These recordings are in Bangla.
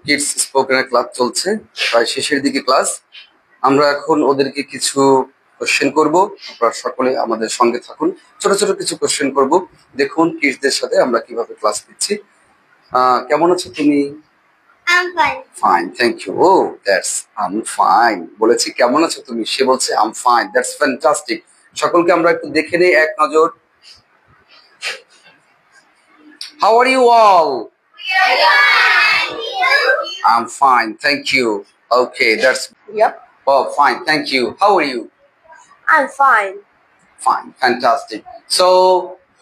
কিডস স্পোকেনের ক্লাস চলছে, প্রায় শেষের দিকে ক্লাস। আমরা এখন ওদেরকে কিছু কোশ্চেন করব, আপনারা সকলে আমাদের সঙ্গে থাকুন। ছোট ছোট কিছু কোশ্চেন করব, দেখুন কিডসদের সাথে আমরা কিভাবে ক্লাস নিচ্ছি। কেমন আছো তুমি? I'm fine. Fine, thank you. Oh, that's I'm fine. বলেছি কেমন আছো তুমি, সে বলছে I'm fine. That's fantastic. সকলকে আমরা একটু দেখে নেই এক নজর। How are you all? I'm fine, thank you. Okay, that's Yep. oh fine, thank you. How are you? I'm fine. Fine, fantastic. So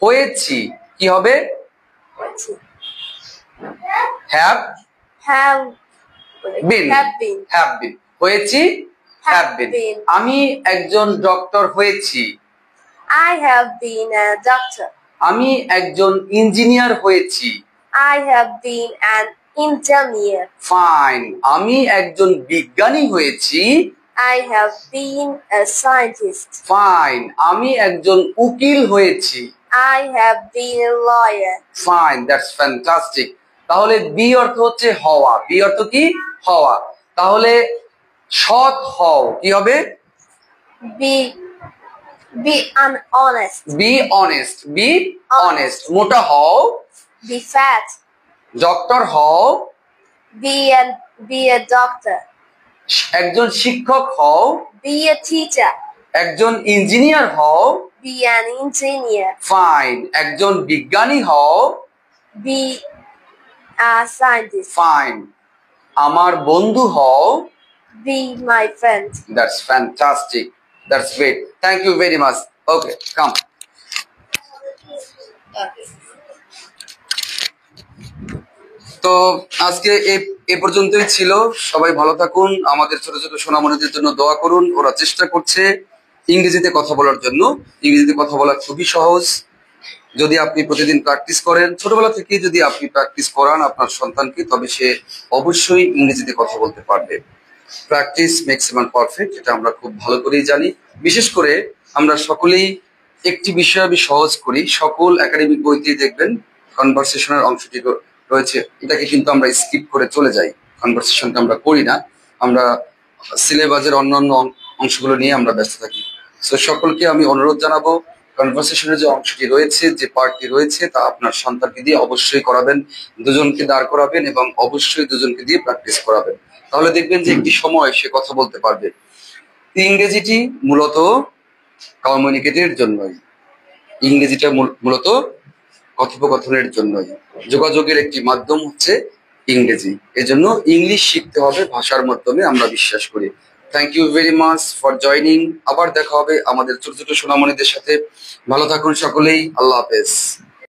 হয়েছি কি হবে? Have Have been. have been. Have been. হয়েছি have been. been. আমি একজন ডক্টর হয়েছি। I have been a doctor. আমি একজন ইঞ্জিনিয়ার হয়েছি। I have been an engineer. Fine, আমি একজন বিজ্ঞানী হয়েছি। I have been a scientist. Fine, আমি একজন উকিল হয়েছি। I have been a lawyer. Fine, that's fantastic. তাহলে বি অর্থ হচ্ছে হওয়া, বি অর্থ কি? হওয়া। তাহলে সৎ হও কি হবে? Be honest. Be honest, be honest. মোটা হও। Be fat. ডক্টর হও। Be a doctor. একজন শিক্ষক হও। Be a teacher. একজন ইঞ্জিনিয়ার হও। Be an engineer. ফাইন, একজন বিজ্ঞানী হও। Be a scientist. ফাইন, আমার বন্ধু হও। Be my friend. That's fantastic. That's great. Thank you very much. Okay, come. তো আজকে এ পর্যন্তই ছিল। সবাই ভালো থাকুন। আমাদের ছোট ছোট সোনামণিদের জন্য দোয়া করুন। ওরা চেষ্টা করছে ইংরেজিতে কথা বলার জন্য। ইংরেজিতে কথা বলা খুবই সহজ যদি আপনি প্রতিদিন প্র্যাকটিস করেন। ছোটবেলা থেকে যদি আপনি প্র্যাকটিস করান আপনার সন্তানকে, তবে সে অবশ্যই ইংরেজিতে কথা বলতে পারবে। প্র্যাকটিস মেক্স ম্যান পারফেক্ট, এটা আমরা খুব ভালো করেই জানি। বিশেষ করে আমরা সকলেই একটি বিষয় আমি সহজ করি, সকল একাডেমিক বইতে দেখবেন কনভারসেশনের অংশটি রয়েছে, এটাকে কিন্তু আমরা স্কিপ করে চলে যাই। কনভারসেশনটা আমরা করি না, আমরা সিলেবাসের অন্যান্য অংশগুলো নিয়ে আমরা ব্যস্ত থাকি। সো সকলকে আমি অনুরোধ জানাবো, কনভারসেশনের যে অংশটি রয়েছে, যে পার্টটি রয়েছে, তা আপনার সন্তানকে দিয়ে অবশ্যই করাবেন। দুজনকে দাঁড় করাবেন এবং অবশ্যই দুজনকে দিয়ে প্র্যাকটিস করাবেন। তাহলে দেখবেন যে একটি সময় সে কথা বলতে পারবে। ইংরেজিটি মূলত কমিউনিকেটের জন্যই, ইংরেজিটা মূলত কথোপকথনের জন্যই। যোগাযোগের একটি মাধ্যম হচ্ছে ইংরেজি। এজন্য ইংলিশ শিখতে হবে ভাষার মাধ্যমে, আমরা বিশ্বাস করি। Thank you very much for joining. আবার দেখা হবে আমাদের ছোট ছোট সোনামণিদের সাথে। ভালো থাকুন সকলেই। আল্লাহ হাফেজ।